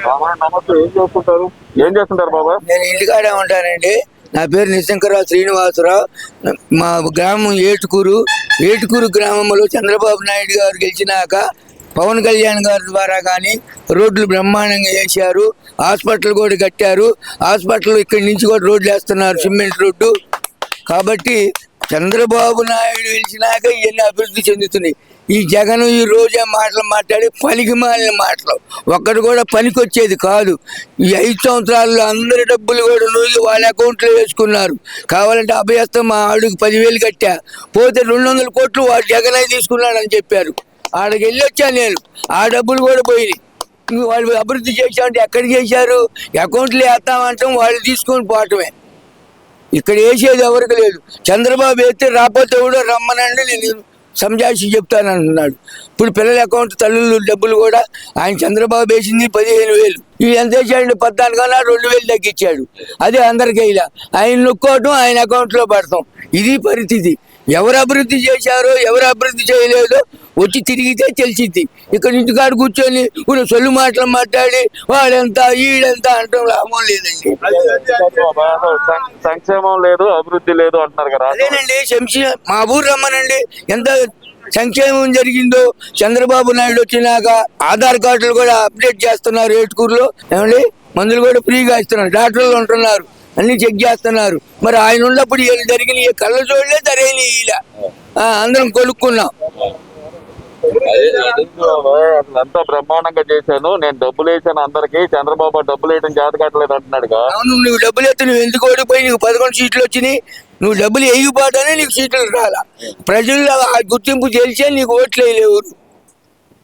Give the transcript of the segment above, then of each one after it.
నమస్తే. ఏం చేస్తుంటారు బాబా? నేను ఇంటికాడే ఉంటానండి. నా పేరు నిశంకరరావు శ్రీనివాసరావు. మా గ్రామం ఏటుకూరు గ్రామంలో చంద్రబాబు నాయుడు గారు గెలిచినాక పవన్ కళ్యాణ్ గారి ద్వారా కానీ రోడ్లు బ్రహ్మాండంగా వేశారు. హాస్పిటల్ కూడా కట్టారు. హాస్పిటల్ ఇక్కడి నుంచి కూడా రోడ్లు వేస్తున్నారు, సిమెంట్ రోడ్డు. కాబట్టి చంద్రబాబు నాయుడు గెలిచినాక ఇవన్నీ అభివృద్ధి చెందుతున్నాయి. ఈ జగన్ ఈ రోజే మాటలు మాట్లాడి పనికి మాలిన మాటలు, ఒక్కడు కూడా పనికి వచ్చేది కాదు. ఈ 5 సంవత్సరాల్లో అందరి డబ్బులు కూడా నూగి వాళ్ళ అకౌంట్లో వేసుకున్నారు. కావాలంటే అభయస్థం మా ఆడుకు 10,000 కట్టా, పోతే 200 కోట్లు వాడు జగన్ తీసుకున్నాడు అని చెప్పారు. ఆడికి వెళ్ళి వచ్చాను నేను, ఆ డబ్బులు కూడా పోయినాయి. వాళ్ళు అభివృద్ధి చేశామంటే ఎక్కడ చేశారు? అకౌంట్లో వేస్తామంటాం, వాళ్ళు తీసుకొని పోవటమే. ఇక్కడ వేసేది ఎవరికి లేదు. చంద్రబాబు వేస్తే రాకపోతే కూడా రమ్మనండి, నేను సంజాయిషి చెప్తానంటున్నాడు. ఇప్పుడు పిల్లల అకౌంట్ తల్లులు డబ్బులు కూడా ఆయన చంద్రబాబు వేసింది 15,000. ఇవి ఎంత వేసాడు? 14 కన్నా 2,000 తగ్గించాడు. అదే అందరికీ ఇలా ఆయన నొక్కోవటం, ఆయన అకౌంట్లో పడతాం. ఇది పరిస్థితి. ఎవరు అభివృద్ధి చేశారో ఎవరు అభివృద్ధి చేయలేదో వచ్చి తిరిగితే తెలిసిద్ది. ఇక్కడ ఇంటికాడ కూర్చొని ఇప్పుడు సొల్లు మాటలు మాట్లాడి వాడెంత ఈడెంత అంటాం లాభం లేదండి. సంక్షేమం లేదు, అభివృద్ధి లేదు అంటున్నారు కదా. అదేనండి, మా ఊరు రమ్మనండి. ఎంత సంక్షేమం జరిగిందో. చంద్రబాబు నాయుడు వచ్చినాక ఆధార్ కార్డులు కూడా అప్డేట్ చేస్తున్నారు. ఏటుకూరులో ఏమండి మందులు కూడా ఫ్రీగా ఇస్తున్నారు. డాక్టర్లు ఉంటున్నారు, అన్ని చెక్ చేస్తున్నారు. మరి ఆయన ఉన్నప్పుడు జరిగిన కళ్ళ చూడలే సరైన ఇలా అందరం కొనుక్కున్నాం. అంతా బ్రహ్మాండంగా చేశాను, నేను డబ్బులు వేసాను అందరికి, చంద్రబాబు డబ్బులు వేయడం చేత కట్టలేదు అంటున్నాడుగా. అవును, నువ్వు డబ్బులు ఎత్తే నువ్వు ఎందుకు ఓడిపోయి నీకు 11 సీట్లు వచ్చినాయి. నువ్వు డబ్బులు వేయకపోతానే నీకు సీట్లు రాలా. ప్రజల్లో ఆ గుర్తింపు తెలిసే నీకు ఓట్లు వేయలేవు.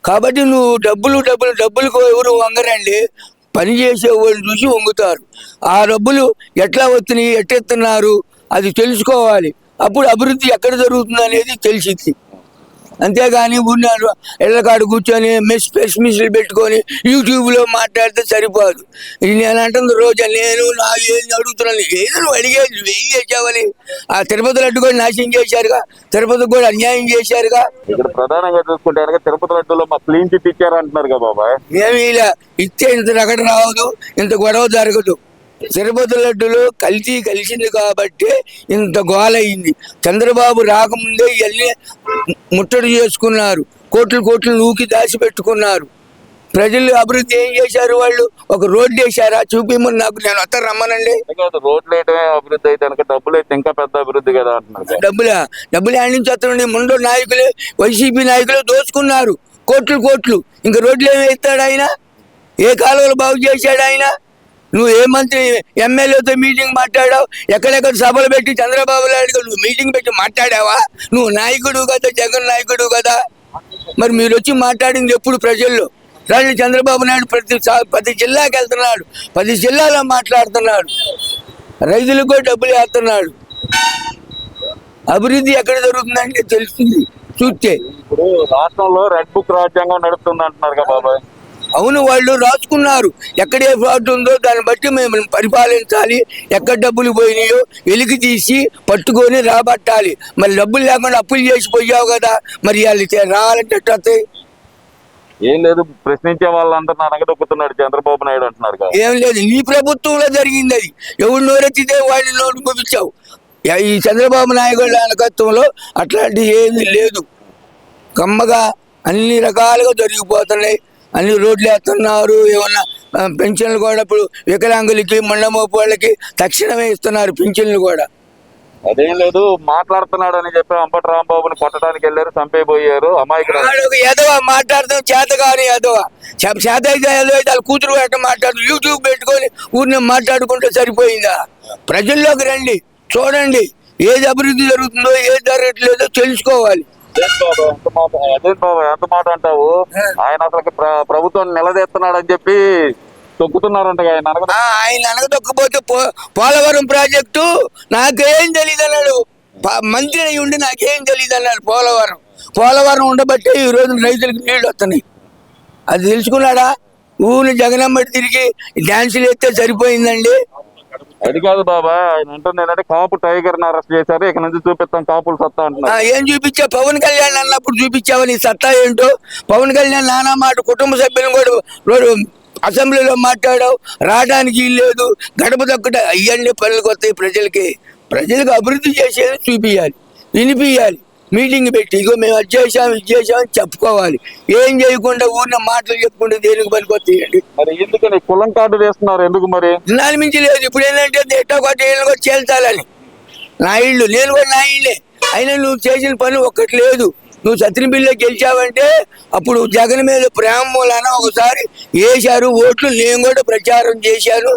కాబట్టి నువ్వు డబ్బులకు ఎవరు వంగరండి, పని చేసే వాళ్ళు చూసి వంగుతారు. ఆ డబ్బులు ఎట్లా వస్తున్నాయి, ఎట్టెత్తున్నారు అది తెలుసుకోవాలి. అప్పుడు అభివృద్ధి ఎక్కడ జరుగుతుంది అనేది తెలిసింది. అంతేగాని ఉన్నాడు ఎళ్ళకాడు కూర్చొని ప్రెస్ మిషన్లు పెట్టుకొని యూట్యూబ్లో మాట్లాడితే సరిపోదు. నేను అంటుంది రోజా, నేను నా ఏం అడుగుతున్నాను, ఏదో నువ్వు అడిగేది వెయ్యి చేసావని. ఆ తిరుపతి లడ్డు కూడా నాశనం చేశారుగా, తిరుపతికి కూడా అన్యాయం చేశారుగా. ఇక్కడ ప్రధానంగా చూసుకుంటే తిరుపతి లడ్డులో మా క్లీన్ చిట్ ఇచ్చారు అంటున్నారు కదా బాబాయ్. ఏమి ఇలా ఇచ్చే ఇంత రగడ రావదు, ఇంత గొడవ జరగదు. తిరుపతి లడ్డులో కలిసింది కాబట్టి ఇంత గోలయ్యింది. చంద్రబాబు రాకముందే ఇవన్నీ ముట్టడి చేసుకున్నారు, కోట్లు నూకి దాచిపెట్టుకున్నారు. ప్రజలు అభివృద్ధి ఏం చేశారు? వాళ్ళు ఒక రోడ్డు వేసారా? చూపిమని నాకు, నేను వస్తా రమ్మనండి. రోడ్లు వేయటమే అభివృద్ధి అయితే డబ్బులు అయితే ఇంకా పెద్ద అభివృద్ధి కదా అంటున్నారు. డబ్బులు ఆడి నుంచి వస్తారండి. ముందు నాయకులే, వైసీపీ నాయకులే దోచుకున్నారు కోట్లు. ఇంకా రోడ్లు ఏమి వేస్తాడు ఆయన? ఏ కాలువలు బాగు చేశాడు ఆయన? నువ్వు ఏ మంత్రి ఎమ్మెల్యేతో మీటింగ్ మాట్లాడావు? ఎక్కడెక్కడ సభలు పెట్టి చంద్రబాబు నాయుడు నువ్వు మీటింగ్ పెట్టి మాట్లాడావా? నువ్వు నాయకుడు కదా, జగన్ నాయకుడు కదా. మరి మీరు వచ్చి మాట్లాడింది ఎప్పుడు ప్రజల్లో? రాజు చంద్రబాబు నాయుడు 10 జిల్లాకి వెళ్తున్నాడు, 10 జిల్లాలో మాట్లాడుతున్నాడు, రైతులకు కూడా డబ్బులు వేస్తున్నాడు. అభివృద్ధి ఎక్కడ జరుగుతుందంటే తెలుస్తుంది చూస్తే. ఇప్పుడు రాష్ట్రంలో రెడ్ బుక్ రాజ్యాంగం నడుస్తుంది అంటున్నారు కదా బాబాయ్. అవును, వాళ్ళు రాసుకున్నారు. ఎక్కడే ఫ్రాడ్ ఉందో దాన్ని బట్టి మేము పరిపాలించాలి. ఎక్కడ డబ్బులు పోయినాయో వెలికి తీసి పట్టుకొని రాబట్టాలి. మరి డబ్బులు లేకుండా అప్పులు చేసి పోయావు కదా, మరి వాళ్ళు రావాలంటే ఏం లేదు, ప్రశ్నించే వాళ్ళందరూ అనగదొక్కుతున్నాడు చంద్రబాబు నాయుడు అంటున్నారు కదా. ఏం లేదు, నీ ప్రభుత్వంలో జరిగింది అది. ఎవరు నోరెత్తితే వాడిని నోరు పంపించావు. ఈ చంద్రబాబు నాయుడు నాయకత్వంలో అట్లాంటివి ఏమీ లేదు. కమ్మగా అన్ని రకాలుగా జరిగిపోతున్నాయి. అన్ని రోడ్లు వేస్తున్నారు. ఏమన్నా పెన్షన్లు కూడా ఇప్పుడు వికలాంగులకి, మండమోపు వాళ్ళకి తక్షణమే ఇస్తున్నారు పెన్షన్లు కూడా. అదేం లేదు, మాట్లాడుతున్నాడు అని చెప్పి అంబటి రాంబాబుని కొట్టడానికి వెళ్ళారు, చంపేపోయారు. అమాయకుడు ఎదవ మాట్లాడుతాం, చేత కాని ఎదవ. చేత అయితే వాళ్ళ కూతురు ఎట్ట మాట్లాడు, యూట్యూబ్ పెట్టుకొని ఊరిని మాట్లాడుకుంటే సరిపోయిందా? ప్రజల్లోకి రండి, చూడండి ఏది అభివృద్ధి జరుగుతుందో ఏది జరగట్లేదో తెలుసుకోవాలి. అదేం బాబా ఎంత మాట అంటావు? ఆయన అసలు ప్రభుత్వం నిలదీస్తున్నాడు అని చెప్పి తొక్కుతున్నారంట. ఆయన అనగదొక్కపోతే పోలవరం ప్రాజెక్టు నాకేం తెలియదు అన్నాడు. మంత్రి అయి ఉండి నాకేం తెలియదు అన్నాడు. పోలవరం ఉండబట్టే ఈ రోజు రైతులకు నీళ్లు వస్తున్నాయి. అది తెలుసుకున్నాడా? ఊరిని జగనమ్మటి తిరిగి డ్యాన్సులు ఎత్తే సరిపోయిందండి. అది కాదు బాబా, ఆయన అంటుంది ఏంటంటే కాపు టైగర్ ని అరెస్ట్ చేశారు, ఇక నుంచి చూపిస్తాం కాపులు సత్తా అంటున్నారు. ఏం చూపించావు? పవన్ కళ్యాణ్ అన్నప్పుడు చూపించావు నీ సత్తా ఏంటో. పవన్ కళ్యాణ్ నానా మాట కుటుంబ సభ్యులను కూడా అసెంబ్లీలో మాట్లాడావు, రావడానికి లేదు, గడప దక్కట అయ్యండి పనులకు వస్తాయి ప్రజలకు అభివృద్ధి చేసేది చూపించాలి, వినిపించాలి, మీటింగ్ పెట్టి ఇగో మేము అది చేసాం ఇది చేసామని చెప్పుకోవాలి. ఏం చేయకుండా ఊరిన మాటలు చెప్పుకుంటే దేనికి పనికొస్తాయండి? మరి ఎందుకని కులం కార్డు వేస్తున్నారు ఎందుకు మరి? దాని మించి లేదు. ఇప్పుడు ఏంటంటే ఎట్టో కొట్ట ఏళ్ళు కూడా చేల్చాలని నా ఇల్లు, నేను కూడా నా ఇల్లే, అయినా నువ్వు చేసిన పని ఒక్కటి లేదు. నువ్వు సత్యనపల్లిలో గెలిచావంటే అప్పుడు జగన్ మీద ప్రేమ మూలాన ఒకసారి వేశారు ఓట్లు, నేను కూడా ప్రచారం చేశాను,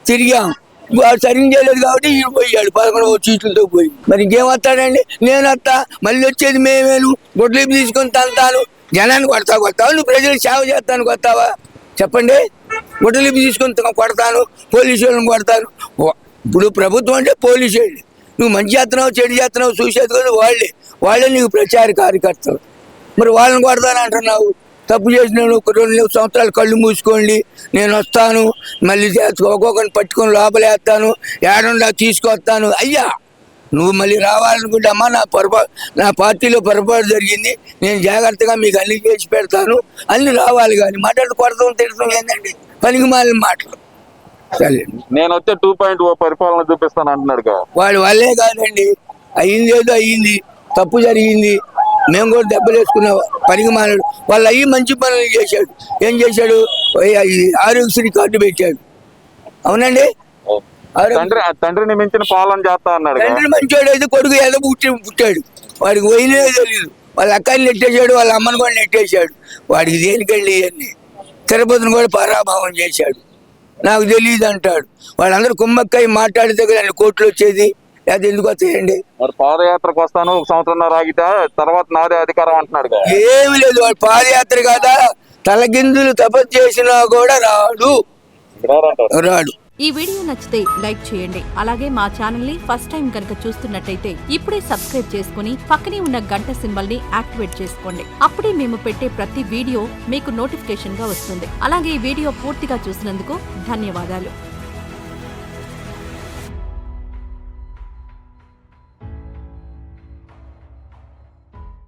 తిరిగాం. వాడు సరిగ్గా చేయలేదు కాబట్టి ఈయన పోయాడు 11 సీట్లతో పోయి. మరి ఇంకేం వస్తాడండి? నేను వస్తా, మళ్ళీ వచ్చేది మేమేను, గొడ్లు తీసుకొని తంతాను, జనాన్ని కొడతావు, నువ్వు ప్రజలకు సేవ చేస్తాను కొత్తావా చెప్పండి? గొడ్లు తీసుకొని కొడతాను, పోలీసు వాళ్ళని కొడతాను. ఇప్పుడు ప్రభుత్వం అంటే పోలీసు వాళ్ళు, నువ్వు మంచి చేస్తున్నావు చెడు చేస్తున్నావు చూసేది కదా వాళ్ళే నీకు ప్రచార కార్యకర్తలు. మరి వాళ్ళని కొడతాను అంటున్నావు. తప్పు చేసిన ఒక 2 సంవత్సరాలు కళ్ళు మూసుకోండి, నేను వస్తాను, మళ్ళీ ఒక్కొక్కరిని పట్టుకొని లోపలేస్తాను, ఏడుండా తీసుకొస్తాను. అయ్యా నువ్వు మళ్ళీ రావాలనుకుంటే అమ్మా నా పార్టీలో పొరపాటు జరిగింది, నేను జాగ్రత్తగా మీకు అన్ని చేసి పెడతాను అన్ని రావాలి. కానీ మాట్లాడు కొడతాం తిడతాం ఏంటండి? పనికి మాలిన మాటలు. సరే నేను వచ్చే 2.0 పరిపాలన చూపిస్తాను అంటున్నాడు కదా. వాళ్ళే కాదండి, అయ్యింది ఏదో అయ్యింది, తప్పు జరిగింది, మేము కూడా దెబ్బలు వేసుకున్నాం. పనికి మానాడు వాళ్ళు అయ్యి మంచి పనులు చేశాడు. ఏం చేశాడు? ఆరోగ్యశ్రీ కార్డు పెట్టాడు. అవునండి, తండ్రిని మించిన పాలన చేస్తా అన్నాడు. తండ్రి మంచోడు అయితే కొడుకు ఏదో పుట్టాడు, వాడికి పోయినే తెలియదు. వాళ్ళ అక్కని నెట్టేశాడు, వాళ్ళ అమ్మని కూడా నెట్టేశాడు. వాడికి దేనికండి ఇవన్నీ? తిరుపతిని కూడా పరాభావం చేశాడు, నాకు తెలియదు అంటాడు. వాళ్ళందరూ కుమ్మక్కయ్య మాట్లాడితే కదా కోట్లు వచ్చేది, అది ఎందుకు వస్తాయండి? మరి పాదయాత్రకు వస్తాను 1 సంవత్సరంన్నర ఆగితే తర్వాత నాదే అధికారం అంటున్నాడు కదా. ఏమి లేదు, వాడు పాదయాత్ర కదా, తలకిందులు తపస్సు చేసినా కూడా రాడు. ఈ వీడియో నచ్చితే లైక్ చేయండి. అలాగే మా ఛానల్ ని ఫస్ట్ టైం కనుక చూస్తున్నట్టయితే ఇప్పుడే సబ్స్క్రైబ్ చేసుకుని పక్కనే ఉన్న గంట సింబల్ ని యాక్టివేట్ చేసుకోండి. అప్పుడే మేము పెట్టే ప్రతి వీడియో మీకు నోటిఫికేషన్ గా వస్తుంది. అలాగే ఈ వీడియో పూర్తిగా చూసినందుకు ధన్యవాదాలు.